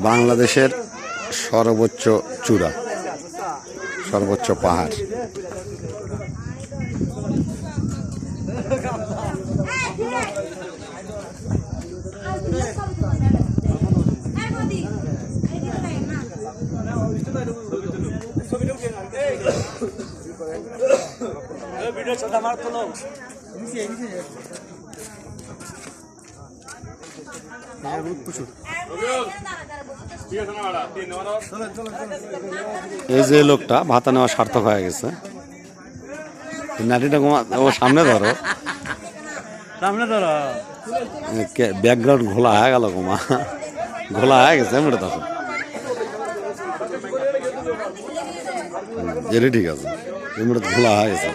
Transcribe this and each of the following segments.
বাংলাদেশের সর্বোচ্চ চূড়া, সর্বোচ্চ পাহাড়। এই যে লোকটা ভাতা নেওয়া সার্থক হয়ে গেছে। নাটিটা ও সামনে ধরো, সামনে ধরো, ব্যাকগ্রাউন্ড ঘোলা হয়ে গেল, গোমা ঘোলা হয়ে গেছে। এমনি তখন এটা ঠিক আছে, এমনি ঘোলা হয়ে গেছে।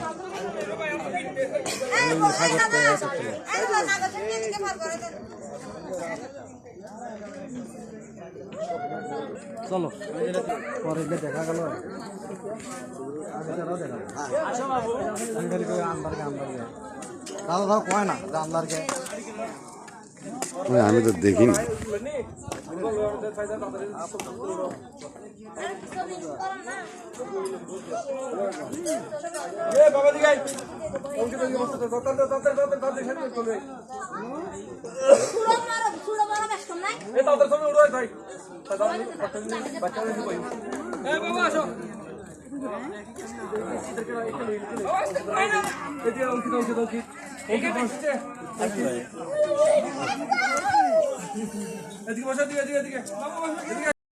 চলো পরে দেখা গেল। আমি তো দেখিনি। এদিকে বসা, দিকে